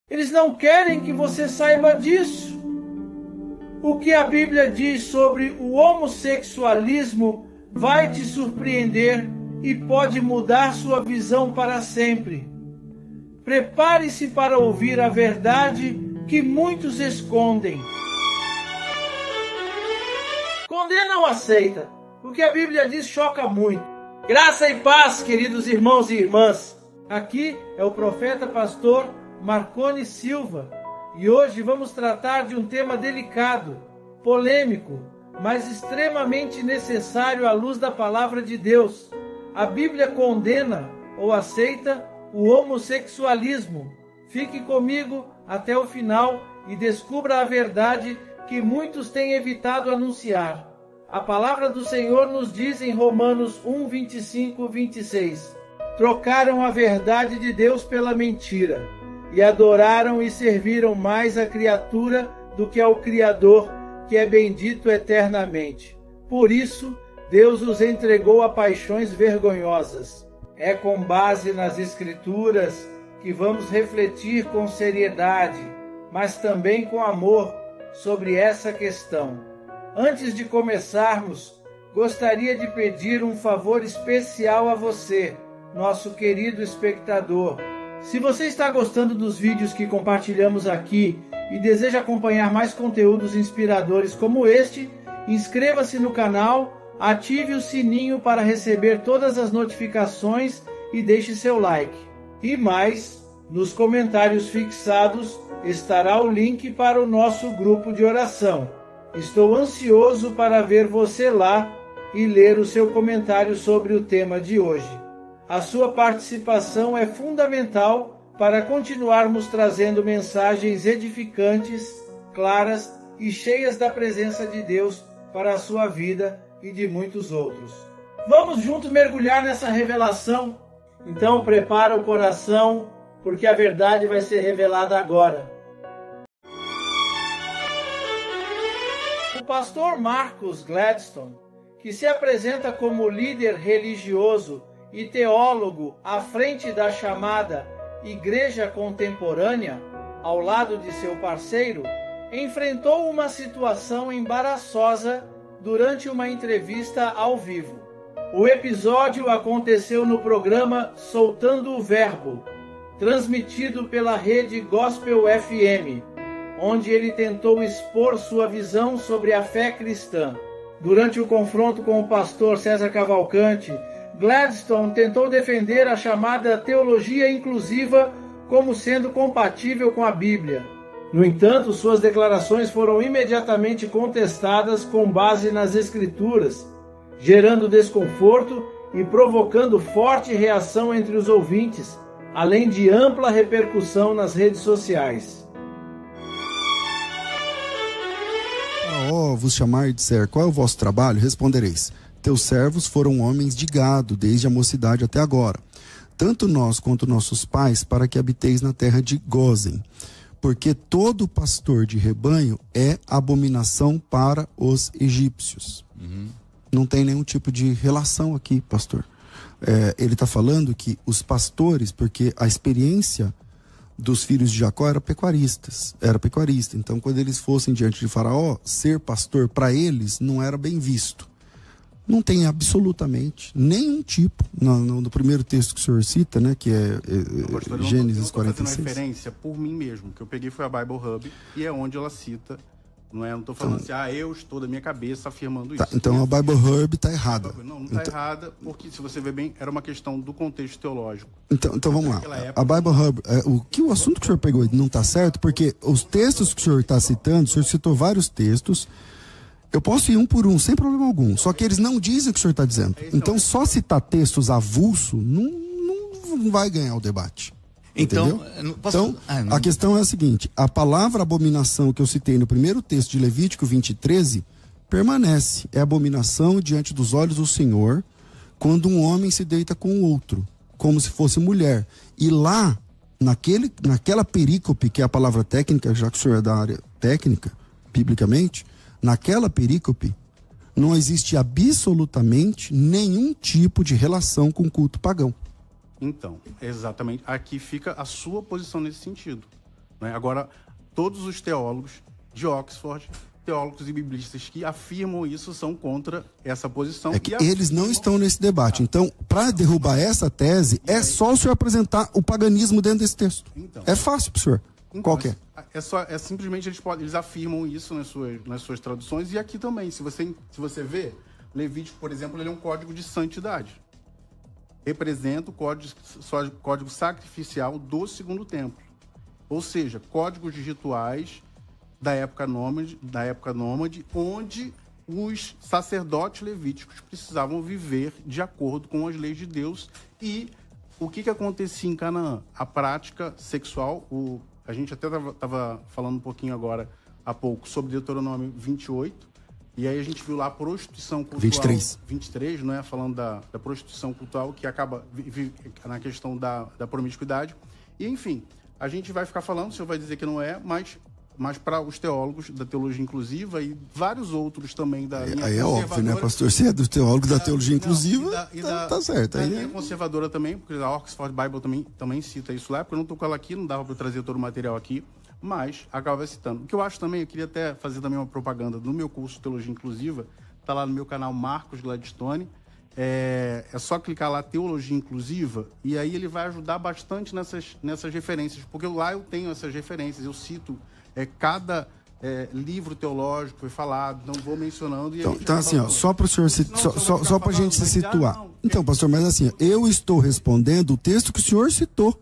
Eles não querem que você saiba disso. O que a Bíblia diz sobre o homossexualismo vai te surpreender e pode mudar sua visão para sempre. Prepare-se para ouvir a verdade que muitos escondem. Condena ou aceita? O que a Bíblia diz choca muito. Graça e paz, queridos irmãos e irmãs. Aqui é o profeta pastor Marconi Silva. E hoje vamos tratar de um tema delicado, polêmico, mas extremamente necessário à luz da palavra de Deus. A Bíblia condena ou aceita o homossexualismo. Fique comigo até o final e descubra a verdade que muitos têm evitado anunciar. A palavra do Senhor nos diz em Romanos 1, 25, 26. Trocaram a verdade de Deus pela mentira, e adoraram e serviram mais a criatura do que ao Criador, que é bendito eternamente. Por isso, Deus os entregou a paixões vergonhosas. É com base nas Escrituras que vamos refletir com seriedade, mas também com amor, sobre essa questão. Antes de começarmos, gostaria de pedir um favor especial a você, nosso querido espectador. Se você está gostando dos vídeos que compartilhamos aqui e deseja acompanhar mais conteúdos inspiradores como este, inscreva-se no canal, ative o sininho para receber todas as notificações e deixe seu like. E mais, nos comentários fixados estará o link para o nosso grupo de oração. Estou ansioso para ver você lá e ler o seu comentário sobre o tema de hoje. A sua participação é fundamental para continuarmos trazendo mensagens edificantes, claras e cheias da presença de Deus para a sua vida e de muitos outros. Vamos juntos mergulhar nessa revelação? Então prepara o coração, porque a verdade vai ser revelada agora. O pastor Marcus Gladstone, que se apresenta como líder religioso e teólogo à frente da chamada Igreja Contemporânea, ao lado de seu parceiro, enfrentou uma situação embaraçosa durante uma entrevista ao vivo. O episódio aconteceu no programa Soltando o Verbo, transmitido pela rede Gospel FM, onde ele tentou expor sua visão sobre a fé cristã. Durante o confronto com o pastor César Cavalcante, Gladstone tentou defender a chamada teologia inclusiva como sendo compatível com a Bíblia. No entanto, suas declarações foram imediatamente contestadas com base nas Escrituras, gerando desconforto e provocando forte reação entre os ouvintes, além de ampla repercussão nas redes sociais. Vos chamar e disser, qual é o vosso trabalho? Respondereis, teus servos foram homens de gado, desde a mocidade até agora. Tanto nós quanto nossos pais, para que habiteis na terra de Gósen. Porque todo pastor de rebanho é abominação para os egípcios. Não tem nenhum tipo de relação aqui, pastor. Ele está falando que os pastores, porque a experiência dos filhos de Jacó era pecuarista. Então, quando eles fossem diante de Faraó, ser pastor para eles não era bem visto. Não tem absolutamente nenhum tipo, no primeiro texto que o senhor cita, né, que é Gênesis 46. Eu estou fazendo referência por mim mesmo, que eu peguei foi a Bible Hub, e é onde ela cita, não estou falando então, assim, eu estou da minha cabeça afirmando isso. Então a Bible Hub está errada. Não está errada, porque se você ver bem, era uma questão do contexto teológico. Então vamos lá, a Bible Hub, o assunto que o senhor pegou não está certo, porque os textos que o senhor está citando, o senhor citou vários textos. Eu posso ir um por um, sem problema algum. Só que eles não dizem o que o senhor está dizendo. Então, só citar textos avulso não vai ganhar o debate. Entendeu? A questão é a seguinte. A palavra abominação que eu citei no primeiro texto de Levítico 20:13 permanece. É abominação diante dos olhos do Senhor quando um homem se deita com o outro, como se fosse mulher. E lá, naquela perícope, que é a palavra técnica, já que o senhor é da área técnica, biblicamente, naquela perícope, não existe absolutamente nenhum tipo de relação com o culto pagão. Então, exatamente. Aqui fica a sua posição nesse sentido. né? Agora, todos os teólogos de Oxford, teólogos e biblistas que afirmam isso, são contra essa posição. É que eles não estão nesse debate. Então, para derrubar essa tese, é só o senhor apresentar o paganismo dentro desse texto. Então, é fácil pro senhor. então, Qual que é? É simplesmente eles afirmam isso nas suas traduções, e aqui também. Se você vê, Levítico, por exemplo, ele é um código de santidade. Representa o código sacrificial do segundo templo. Ou seja, códigos de rituais da época nômade, onde os sacerdotes levíticos precisavam viver de acordo com as leis de Deus. E o que acontecia em Canaã? A prática sexual, a gente até estava falando um pouquinho agora, há pouco, sobre Deuteronômio 28, e aí a gente viu lá a prostituição cultural. 23, não é? Falando da prostituição cultural, que acaba na questão da promiscuidade. E, enfim, a gente vai ficar falando, o senhor vai dizer que não é, mas para os teólogos da teologia inclusiva e vários outros também da linha aí é óbvio, né, pastor? Se é do teólogo da teologia inclusiva, tá certo. A aí linha conservadora também, porque a Oxford Bible também cita isso lá, porque eu não estou com ela aqui, não dava para trazer todo o material aqui, mas acaba citando. O que eu acho também, eu queria até fazer também uma propaganda no meu curso de Teologia Inclusiva, está lá no meu canal Marcos Gladstone. É só clicar lá, Teologia Inclusiva, e aí ele vai ajudar bastante nessas referências, porque lá eu tenho essas referências, eu cito cada livro teológico foi falado, não vou mencionando. E então assim, ó, só para o senhor só para a gente se situar. Então, pastor, mas assim, eu estou respondendo o texto que o senhor citou.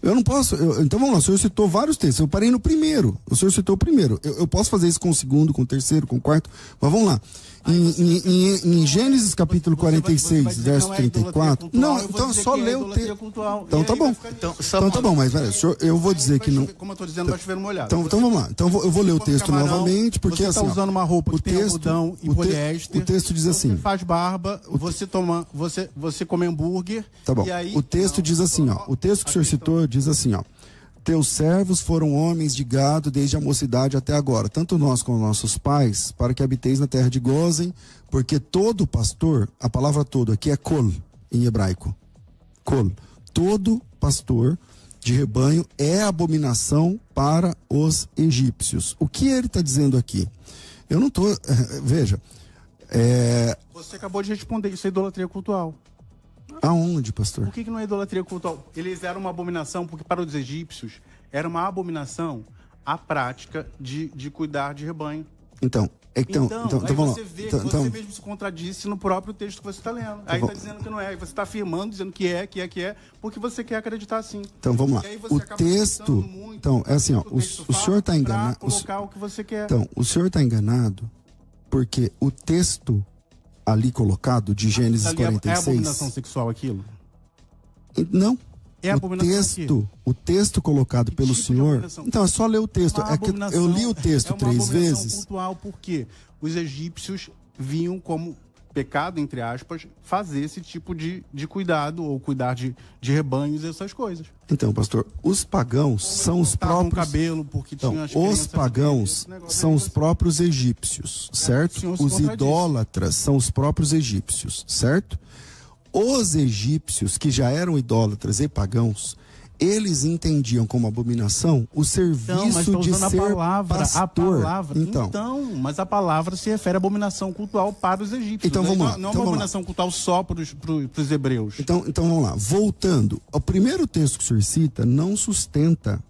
Eu não posso. Então vamos lá, o senhor citou vários textos. Eu parei no primeiro. O senhor citou o primeiro. Eu posso fazer isso com o segundo, com o terceiro, com o quarto. Mas vamos lá. Em Gênesis capítulo 46, verso 34. Não, então é só ler o texto. Então tá bom. Então tá bom, mas velho, eu vou dizer que não. Como eu tô dizendo, vai chover uma olhada. Então vamos lá. Então eu vou ler o texto novamente, porque assim. Você tá usando uma roupa que tem algodão e poliéster. O texto diz assim. Você faz barba, você come hambúrguer. Tá bom. O texto diz assim, ó. O texto que o senhor citou diz assim, ó. Teus servos foram homens de gado desde a mocidade até agora, tanto nós como nossos pais, para que habiteis na terra de Gozem, porque todo pastor, a palavra todo aqui é kol, em hebraico. Kol. Todo pastor de rebanho é abominação para os egípcios. O que ele está dizendo aqui? Eu não estou... Veja... Você acabou de responder, isso é idolatria cultural. Aonde, pastor? Por que não é idolatria cultural? Eles eram uma abominação, porque para os egípcios era uma abominação a prática de cuidar de rebanho. Então vamos você vê que você mesmo se contradisse no próprio texto que você está lendo. Aí está dizendo que não é, e você está afirmando, dizendo que é, porque você quer acreditar assim. Então vamos lá. O texto, então é assim, ó, o senhor está enganado. Colocar o que você quer. Então, o senhor está enganado porque o texto ali colocado de Gênesis 46. É abominação sexual aquilo? Não. É abominação o texto colocado pelo senhor. Então é só ler o texto. É que eu li o texto 3 vezes. Cultural porque os egípcios viam como pecado, entre aspas, fazer esse tipo de cuidado ou cuidar de rebanhos e essas coisas. Então, pastor, os pagãos são os próprios. Cabelo porque tinha as os pagãos são os próprios egípcios, certo? Os idólatras são os próprios egípcios, certo? Os egípcios, que já eram idólatras e pagãos, eles entendiam como abominação o serviço de ser pastor. Mas a palavra se refere à abominação cultural para os egípcios. Então vamos lá. Não é uma abominação cultural só para os hebreus. Então vamos lá. Voltando, o primeiro texto que o senhor cita não sustenta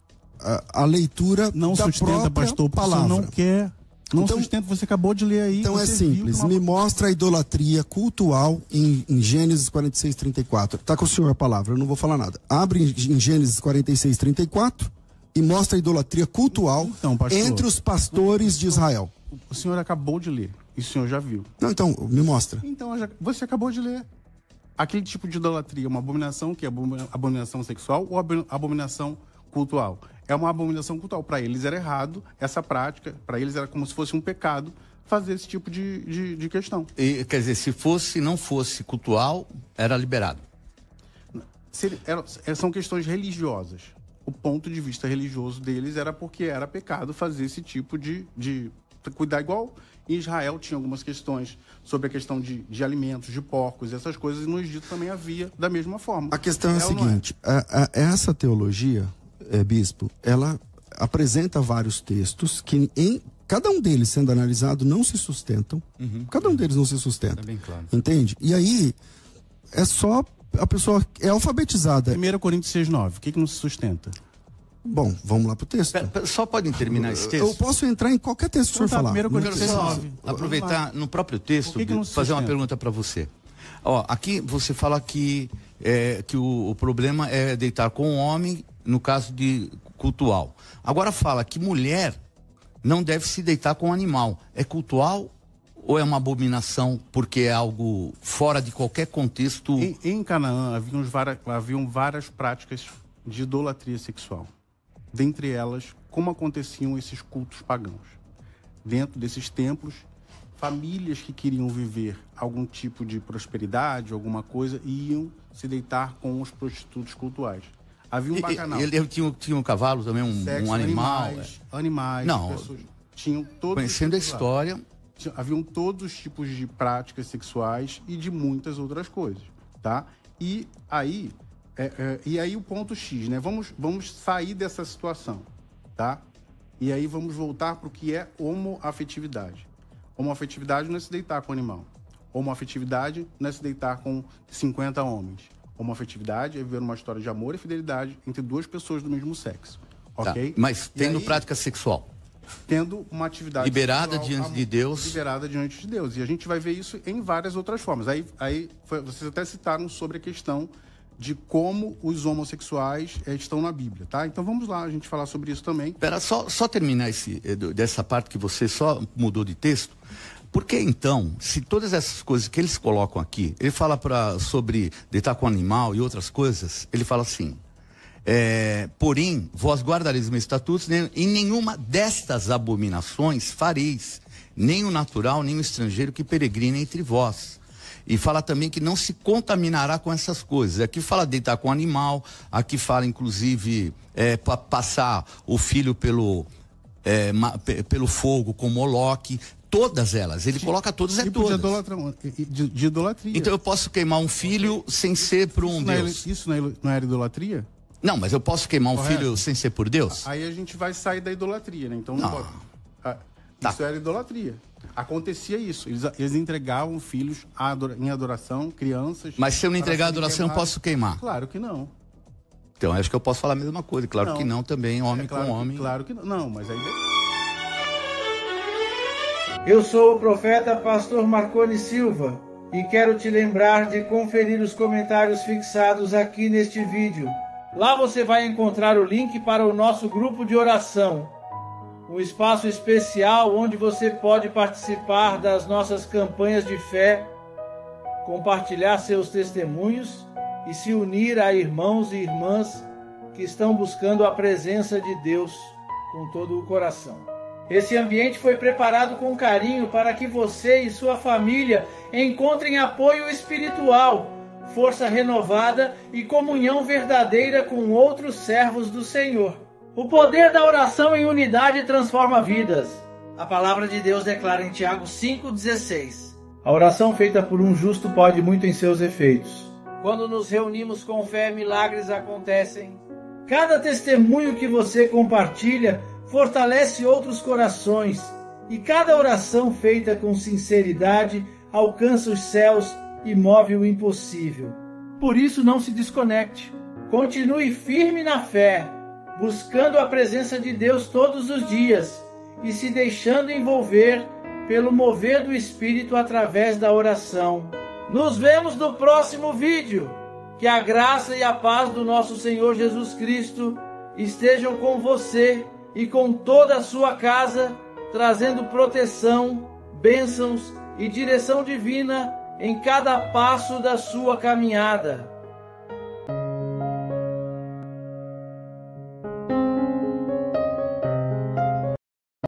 a leitura não da sustenta, própria pastor, palavra. Não quer. Não sustenta, você acabou de ler aí. Então é simples, me mostra a idolatria cultural em Gênesis 46, 34. Tá com o senhor a palavra, eu não vou falar nada. Abre em Gênesis 46, 34 e mostra a idolatria cultural entre os pastores de Israel. O senhor acabou de ler, e o senhor já viu. Não, então, me mostra. Então, você acabou de ler. Aquele tipo de idolatria, uma abominação, que é abominação sexual ou abominação cultural? É uma abominação cultural. Para eles era errado essa prática, para eles era como se fosse um pecado fazer esse tipo de questão. E, quer dizer, se não fosse cultural, era liberado? São questões religiosas. O ponto de vista religioso deles era porque era pecado fazer esse tipo de cuidar igual. Em Israel tinha algumas questões sobre a questão de alimentos, de porcos, essas coisas, e no Egito também havia da mesma forma. A questão é a seguinte, essa teologia... bispo, ela apresenta vários textos que, cada um deles sendo analisado, não se sustentam. Cada um deles não se sustenta. É bem claro. Entende? E aí, é só a pessoa é alfabetizada. 1 Coríntios 6,9. O que não se sustenta? Bom, vamos lá pro texto. Só podem terminar esse texto? Eu posso entrar em qualquer texto que o senhor falar. 1 Coríntios Quero só 6,9. aproveitar no próprio texto, que não se fazer uma sustenta? pergunta para você. Ó, aqui você fala que o problema é deitar com o homem, no caso de cultual. Agora fala que mulher não deve se deitar com animal. É cultual ou é uma abominação porque é algo fora de qualquer contexto? Em Canaã haviam várias práticas de idolatria sexual. Dentre elas, como aconteciam esses cultos pagãos. Dentro desses templos, famílias que queriam viver algum tipo de prosperidade, alguma coisa, iam se deitar com os prostitutos cultuais. Havia um bacanal. Ele tinha um cavalo também, um animal. Animais. Não, pessoas, tinham todos conhecendo a história... Haviam todos os tipos de práticas sexuais e de muitas outras coisas, tá? E aí o ponto X, né? Vamos sair dessa situação, tá? E aí vamos voltar para o que é homoafetividade. Homoafetividade não é se deitar com o animal. Homoafetividade não é se deitar com 50 homens. Homoafetividade é viver uma história de amor e fidelidade entre duas pessoas do mesmo sexo, ok? Tá, mas tendo prática sexual. Tendo uma atividade liberada sexual, diante de Deus. Liberada diante de Deus. E a gente vai ver isso em várias outras formas. Vocês até citaram sobre a questão de como os homossexuais estão na Bíblia, tá? Então vamos lá, a gente falar sobre isso também. Espera, só terminar dessa parte que você só mudou de texto. Por que então, se todas essas coisas que eles colocam aqui, ele fala sobre deitar com animal e outras coisas, ele fala assim... porém, vós guardareis os meus estatutos, e nenhuma destas abominações fareis, nem o natural, nem o estrangeiro que peregrina entre vós. E fala também que não se contaminará com essas coisas. Aqui fala deitar com animal, aqui fala inclusive passar o filho pelo fogo com Moloque, todas elas. Ele coloca todas, tipo todas. De idolatria. Então eu posso queimar um filho sem ser por um Deus. Isso não era idolatria? Não, mas eu posso queimar um filho sem ser por Deus? Aí a gente vai sair da idolatria, né? Então não pode. Isso era idolatria. Acontecia isso. Eles entregavam filhos em adoração, crianças. Mas se eu não entregar a adoração, eu posso queimar? Claro que não. Então, acho que eu posso falar a mesma coisa. Claro que não também, homem com homem. Claro que não. Não, mas aí... Eu sou o profeta pastor Marconi Silva e quero te lembrar de conferir os comentários fixados aqui neste vídeo. Lá você vai encontrar o link para o nosso grupo de oração, um espaço especial onde você pode participar das nossas campanhas de fé, compartilhar seus testemunhos e se unir a irmãos e irmãs que estão buscando a presença de Deus com todo o coração. Esse ambiente foi preparado com carinho para que você e sua família encontrem apoio espiritual, força renovada e comunhão verdadeira com outros servos do Senhor. O poder da oração em unidade transforma vidas. A palavra de Deus declara em Tiago 5,16: a oração feita por um justo pode muito em seus efeitos. Quando nos reunimos com fé, milagres acontecem. Cada testemunho que você compartilha fortalece outros corações, e cada oração feita com sinceridade alcança os céus e move o impossível. Por isso, não se desconecte. Continue firme na fé, buscando a presença de Deus todos os dias e se deixando envolver pelo mover do Espírito através da oração. Nos vemos no próximo vídeo. Que a graça e a paz do nosso Senhor Jesus Cristo estejam com você e com toda a sua casa, trazendo proteção, bênçãos e direção divina em cada passo da sua caminhada.